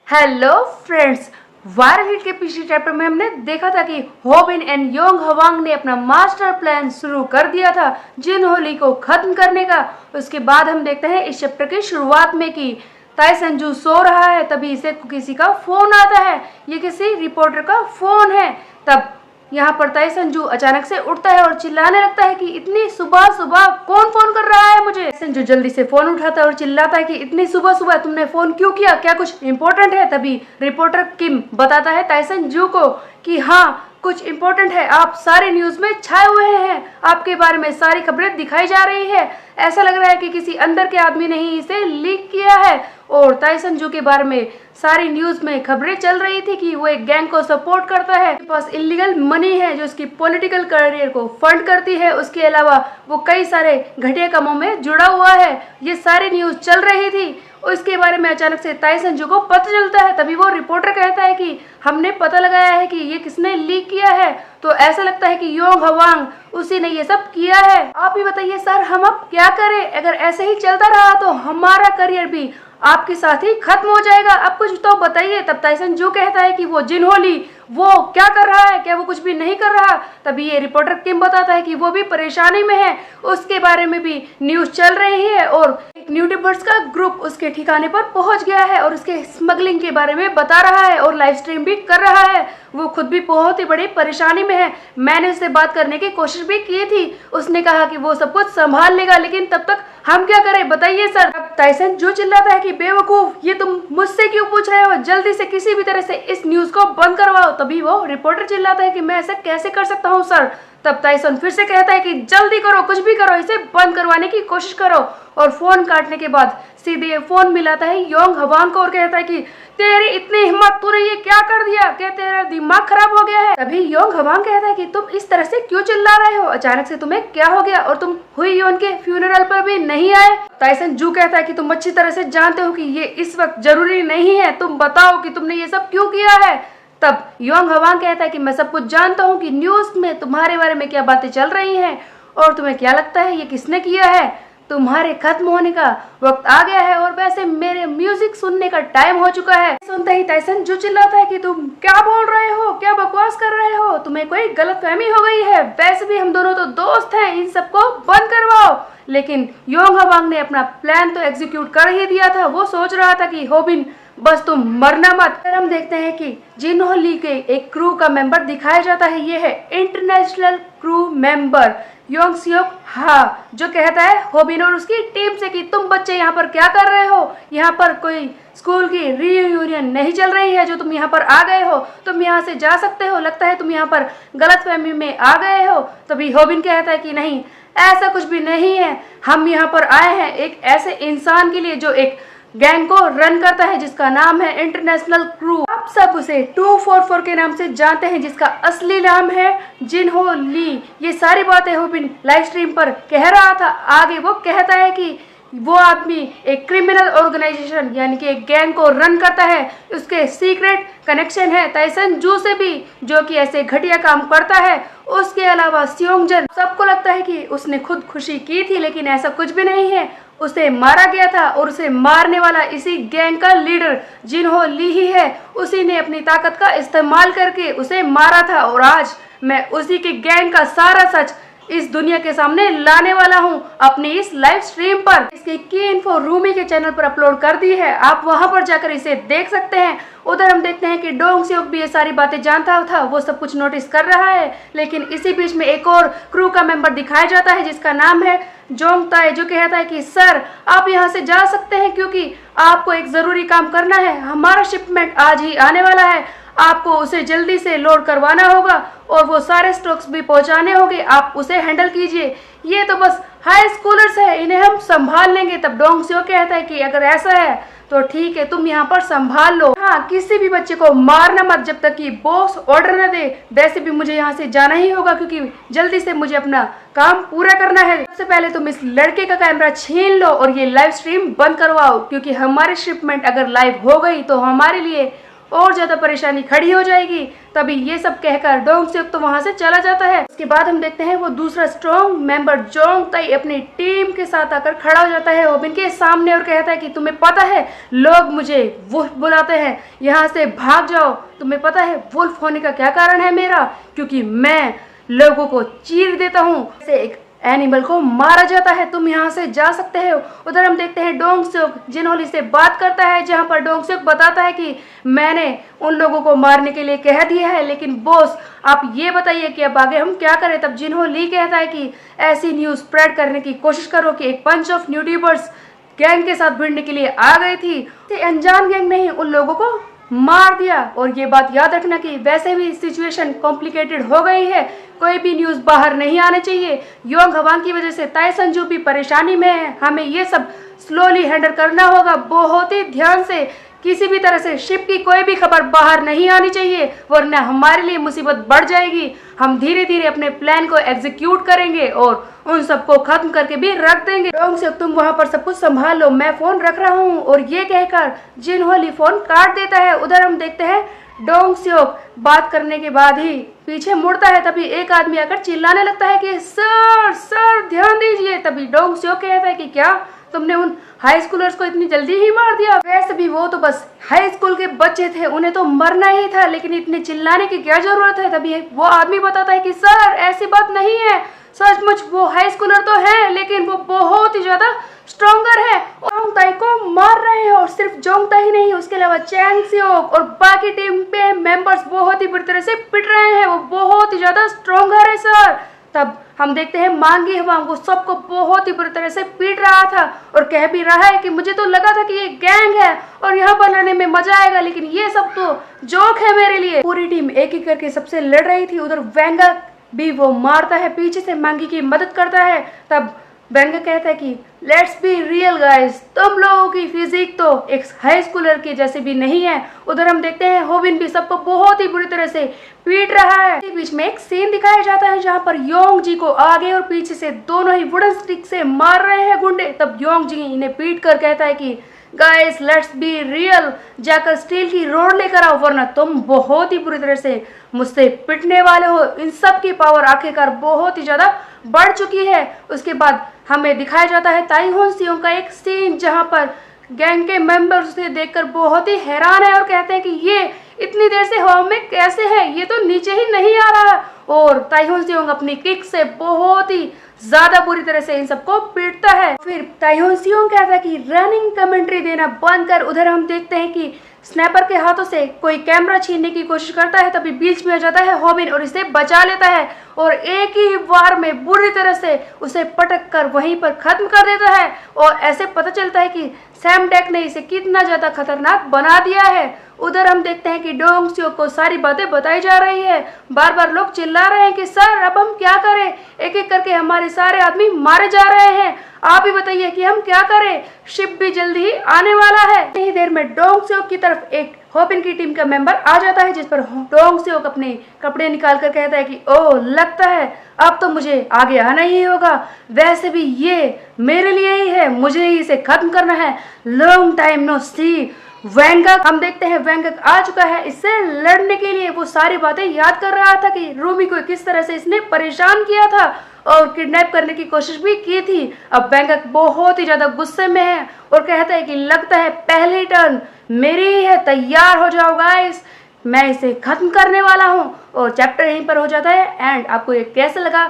Hello friends, viral hit के पिछले chapter में हमने देखा था कि हो बिन एंड योंग हवांग ने अपना मास्टर प्लान शुरू कर दिया था जिन हो ली को खत्म करने का। उसके बाद हम देखते हैं इस चैप्टर की शुरुआत में कि ताई संजू सो रहा है, तभी इसे किसी का फोन आता है। ये किसी रिपोर्टर का फोन है। तब यहाँ पर ताई संजू अचानक से उठता है और चिल्लाने लगता है कि इतनी सुबह सुबह कौन फोन कर रहा है मुझे। संजू जल्दी से फोन उठाता है और चिल्लाता है कि इतनी सुबह सुबह तुमने फोन क्यों किया, क्या कुछ इम्पोर्टेंट है। तभी रिपोर्टर किम बताता है ताई संजू को कि हाँ कुछ इम्पोर्टेंट है, आप सारे न्यूज में छाए हुए हैं, आपके बारे में सारी खबरें दिखाई जा रही है। ऐसा लग रहा है कि किसी अंदर के आदमी ने ही इसे लीक किया है। और ताई संजू के बारे में सारी न्यूज में खबरें चल रही थी कि वो एक गैंग को सपोर्ट करता है, उसके पास इलीगल मनी है जो उसकी पॉलिटिकल करियर को फंड करती है। उसके अलावा वो कई सारे घटिया कामों में जुड़ा हुआ है। ये सारी न्यूज चल रही थी। उसके बारे में अचानक से ताई संजू को पता चलता है। तभी वो रिपोर्टर कहता है कि हमने पता लगाया है कि ये किसने लीक किया है। तो ऐसा लगता है कि योंग हवांग उसी ने ये सब किया है। आप ही बताइए सर, हम अब क्या करें? अगर ऐसे ही चलता रहा तो हमारा करियर भी आपके साथ ही खत्म हो जाएगा। अब कुछ तो बताइए। तब ताई संजू कहता है कि वो जिन हो ली वो क्या कर रहा है, क्या वो कुछ भी नहीं कर रहा। तभी ये रिपोर्टर किम बताता है कि वो भी परेशानी में है, उसके बारे में भी न्यूज चल रही है और एक न्यूट्यूबर्स का ग्रुप उसके ठिकाने पर पहुंच गया है और उसके स्मगलिंग के बारे में बता रहा है और लाइव स्ट्रीम भी कर रहा है। वो खुद भी बहुत ही बड़ी परेशानी में है। मैंने उससे बात करने की कोशिश भी की थी, उसने कहा कि वो सब कुछ संभाल लेगा, लेकिन तब तक हम क्या करें बताइए सर। अब ताई संजू चिल्लाता है कि बेवकूफ, ये तुम मुझसे क्यों पूछ रहे हो, जल्दी से किसी भी तरह से इस न्यूज को बंद करवाओ। तभी वो रिपोर्टर चिल्लाता है कि मैं ऐसा कैसे कर सकता हूँ सर। तब ताइसन फिर से कहता है कि जल्दी करो, कुछ भी करो, इसे बंद करवाने की कोशिश करो। और फोन काटने के बाद सीधे फोन मिलाता है योंग हवांग को और कहता है कि तेरी इतनी हिम्मत, तूने ये क्या कर दिया, क्या तेरा दिमाग खराब हो गया है। तभी योंग हवांग कहता है कि तुम इस तरह से क्यों चिल्ला रहे हो, अचानक से तुम्हें क्या हो गया और तुम हुई योन के फ्यूनरल पर भी नहीं आए। ताइसन जू कहता है कि तुम अच्छी तरह से जानते हो कि ये इस वक्त जरूरी नहीं है, तुम बताओ कि तुमने ये सब क्यों किया है। तब योंग हवांग कहता है कि मैं सब कुछ जानता हूँ कि न्यूज में तुम्हारे बारे में क्या बातें चल रही हैं और तुम्हें क्या लगता है ये किसने किया है। तुम्हारे खत्म होने का वक्त आ गया है और वैसे मेरे म्यूजिक सुनने का टाइम हो चुका है। सुनते ही ताइसन जो चिल्लाता है कि तुम क्या बोल रहे हो, क्या बकवास कर रहे हो, तुम्हें कोई गलतफहमी हो गई है, वैसे भी हम दोनों तो दोस्त हैं, इन सबको बंद करवाओ। लेकिन योंग हवांग ने अपना प्लान तो एग्जीक्यूट कर ही दिया था। वो सोच रहा था कि होबिन बस तुम मरना मत। फिर हम देखते हैं कि जिन हो ली के एक क्रू का मेंबर दिखाया जाता है। ये है international crew member Yong Seok हा, जो कहता है होबिन और उसकी टीम से कि तुम बच्चे यहाँ पर क्या कर रहे हो, यहाँ पर कोई स्कूल की रीयूनियन नहीं चल रही है जो तुम यहाँ पर आ गए हो, तुम यहाँ से जा सकते हो, लगता है तुम यहाँ पर गलतफहमी में आ गए हो। तभी होबिन कहता है कि नहीं, ऐसा कुछ भी नहीं है, हम यहाँ पर आए हैं एक ऐसे इंसान के लिए जो एक गैंग को रन करता है जिसका नाम है इंटरनेशनल क्रू। आप सब उसे 244 के नाम से जानते हैं, जिसका असली नाम है जिन हो ली। ये सारी बातें होबिन लाइव स्ट्रीम पर कह रहा था। आगे वो कहता है कि वो आदमी एक क्रिमिनल ऑर्गेनाइजेशन यानी कि एक गैंग को रन करता है, उसके सीक्रेट कनेक्शन है ताइसन जू से भी जो कि ऐसे घटिया काम करता है। उसके अलावा सियोंगजन, सबको लगता है कि उसने खुद खुशी की थी, लेकिन ऐसा कुछ भी नहीं है, उसे मारा गया था और उसे मारने वाला इसी गैंग का लीडर जिन हो ली ही है। उसी ने अपनी ताकत का इस्तेमाल करके उसे मारा था और आज मैं उसी के गैंग का सारा सच इस दुनिया के सामने लाने वाला हूं अपनी इस लाइव स्ट्रीम पर। इसकी की इन्फो रूमी के चैनल पर अपलोड कर दी है, आप वहां पर जाकर इसे देख सकते हैं। उधर हम देखते हैं कि डोंग सियोक भी ये सारी बातें जानता था, वो सब कुछ नोटिस कर रहा है। लेकिन इसी बीच में एक और क्रू का मेंबर दिखाया जाता है जिसका नाम है जोंग ताई, जो कहता है कि सर आप यहाँ से जा सकते हैं क्योंकि आपको एक जरूरी काम करना है, हमारा शिपमेंट आज ही आने वाला है, आपको उसे जल्दी से लोड करवाना होगा और वो सारे स्टॉक्स भी पहुंचाने होंगे, आप उसे हैंडल कीजिए, ये तो बस हाई स्कूलर्स है, इन्हें हम संभाल लेंगे। तब डोंग सियो कहता है कि अगर ऐसा है तो ठीक है, तुम यहाँ पर संभाल लो, हाँ किसी भी बच्चे को मारना मत जब तक कि बॉस ऑर्डर न दे। वैसे भी मुझे यहाँ से जाना ही होगा क्योंकि जल्दी से मुझे अपना काम पूरा करना है। सबसे पहले तुम इस लड़के का कैमरा छीन लो और ये लाइव स्ट्रीम बंद करवाओ, क्योंकि हमारी शिपमेंट अगर लाइव हो गई तो हमारे लिए और ज़्यादा परेशानी खड़ी हो जाएगी। तभी ये सब कहकर डोंग सेok तो वहाँ से चला जाता है। उसके बाद हम देखते हैं वो दूसरा स्ट्रॉन्ग मेंबर जोंग ताई अपनी टीम के साथ आकर खड़ा हो जाता है होबिन के सामने और कहता है कि तुम्हें पता है लोग मुझे वुल्फ बुलाते हैं, यहाँ से भाग जाओ। तुम्हें पता है वुल्फ होने का क्या कारण है मेरा? क्योंकि मैं लोगों को चीर देता हूँ, से एक एनिमल को मारा जाता है, तुम यहाँ से जा सकते हो। उधर हम देखते हैं डोंग सेok जिनहोली से बात करता है, जहाँ पर डोंग सेok बताता है कि मैंने उन लोगों को मारने के लिए कह दिया है, लेकिन बॉस आप ये बताइए कि अब आगे हम क्या करें। तब जिनहोली कहता है कि ऐसी न्यूज़ स्प्रेड करने की कोशिश करो कि एक पंच ऑफ यूट्यूबर्स गैंग के साथ भिड़ने के लिए आ गई थी, अनजान गैंग ने उन लोगों को मार दिया। और ये बात याद रखना कि वैसे भी सिचुएशन कॉम्प्लिकेटेड हो गई है, कोई भी न्यूज़ बाहर नहीं आने चाहिए। योंग हवांग की वजह से ताई संजू भी परेशानी में है, हमें ये सब स्लोली हैंडल करना होगा, बहुत ही ध्यान से। किसी भी तरह से शिप की कोई भी खबर बाहर नहीं आनी चाहिए, वरना हमारे लिए मुसीबत बढ़ जाएगी। हम धीरे धीरे अपने प्लान को एग्जीक्यूट करेंगे और उन सबको खत्म करके भी रख देंगे। डोंग सेok तुम वहाँ पर सब कुछ संभाल लो, मैं फोन रख रहा हूँ। और ये कहकर जिनहोली फोन काट देता है। उधर हम देखते हैं डोंग सेok बात करने के बाद ही पीछे मुड़ता है, तभी एक आदमी आकर चिल्लाने लगता है कि सर सर ध्यान दीजिए। तभी डोंग सेok कहता है कि क्या तुमने उन हाई स्कूलर्स को इतनी जल्दी ही मार दिया? वैसे भी वो तो बस हाई स्कूल के बच्चे थे, उन्हें तो मरना ही था, लेकिन इतने चिल्लाने की क्या जरूरत है? तभी वो आदमी बताता है कि सर ऐसी बात नहीं है, सचमुच वो हाई स्कूलर तो है, लेकिन वो बहुत ही ज्यादा स्ट्रॉन्गर है। जोंग ताई को मार रहे हैं, और सिर्फ जोंग ताई ही नहीं, उसके अलावा चैंग सेok और बाकी टीम पे मेंबर्स बहुत ही बुरी तरह से पिट रहे हैं, वो बहुत ही ज्यादा स्ट्रॉन्गर है सर। तब हम देखते हैं मांगी हवांग वो सबको बहुत ही बुरी तरह से पीट रहा था और कह भी रहा है कि मुझे तो लगा था कि ये गैंग है और यहाँ पर लड़ने में मजा आएगा, लेकिन ये सब तो जोक है मेरे लिए। पूरी टीम एक एक करके सबसे लड़ रही थी। उधर वेंगा भी वो मारता है, पीछे से मांगी की मदद करता है। तब वेंगा कहता है कि लेट्स बी रियल गाइस, तुम लोगों की फिजिक तो एक हाई स्कूलर की जैसे भी नहीं है। उधर हम देखते हैं होबिन भी सबको बहुत ही बुरी तरह से पीट रहा है। बीच में एक सीन दिखाया जाता है जहाँ पर योंग जी को आगे और पीछे से दोनों ही वुडन स्टिक से मार रहे हैं गुंडे। तब योंग जी इन्हें पीट कर कहता है कि गाइस लेट्स बी रियल, जाकर स्टील की रोड लेकर आओ, वरना तुम बहुत ही बुरी तरह से मुझसे पिटने वाले हो। इन सब की पावर आखिरकार बहुत ही ज्यादा बढ़ चुकी है। उसके बाद हमें दिखाया जाता है ताई होन सियोंग का एक सीन जहां पर गैंग के मेंबर्स उसे देखकर बहुत ही हैरान है और कहते हैं कि ये इतनी देर से हवा में कैसे है, ये तो नीचे ही नहीं आ रहा। और ताई होन सियोंग अपनी किक से बहुत ही ज्यादा बुरी तरह से इन सबको पीटता है। फिर ताई होन सियोंग कहता है कि रनिंग कमेंट्री देना बंद कर। उधर हम देखते हैं कि स्नैपर के हाथों से कोई कैमरा छीनने की कोशिश करता है, तभी बीच में आ जाता है होबिन और इसे बचा लेता है और एक ही वार में बुरी तरह से उसे पटक कर वहीं पर खत्म कर देता है। और ऐसे पता चलता है कि सैम डेक ने इसे कितना ज्यादा खतरनाक बना दिया है। उधर हम देखते हैं कि डोंग सेok को सारी बातें बताई जा रही है। बार बार लोग चिल्ला रहे हैं कि सर अब हम क्या करें, एक एक करके हमारे सारे आदमी मारे जा रहे हैं, आप ही बताइए कि हम क्या करें, शिप भी जल्दी ही आने वाला है। इतनी देर में डोंग सेok की तरफ एक होबिन की टीम का मेंबर आ जाता है, जिस पर डोंग सेok अपने कपड़े निकाल कर कहता है कि ओह लगता है अब तो मुझे आगे आना ही होगा, वैसे भी ये मेरे लिए ही है, मुझे ही इसे खत्म करना है। लॉन्ग टाइम नो सी। वेंगक हम देखते हैं वेंगक आ चुका है इससे लड़ने के लिए। वो सारी बातें याद कर रहा था कि रूमी को किस तरह से इसने परेशान किया था और किडनैप करने की कोशिश भी की थी। अब वेंगक बहुत ही ज्यादा गुस्से में है और कहता है कि लगता है पहली टर्न मेरी ही है, तैयार हो जाओ गाइस, मैं इसे खत्म करने वाला हूँ। और चैप्टर यहीं पर हो जाता है एंड। आपको ये कैसा लगा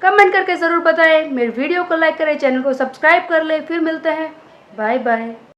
कमेंट करके जरूर बताएं। मेरे वीडियो को लाइक करें, चैनल को सब्सक्राइब कर ले। फिर मिलते हैं, बाय बाय।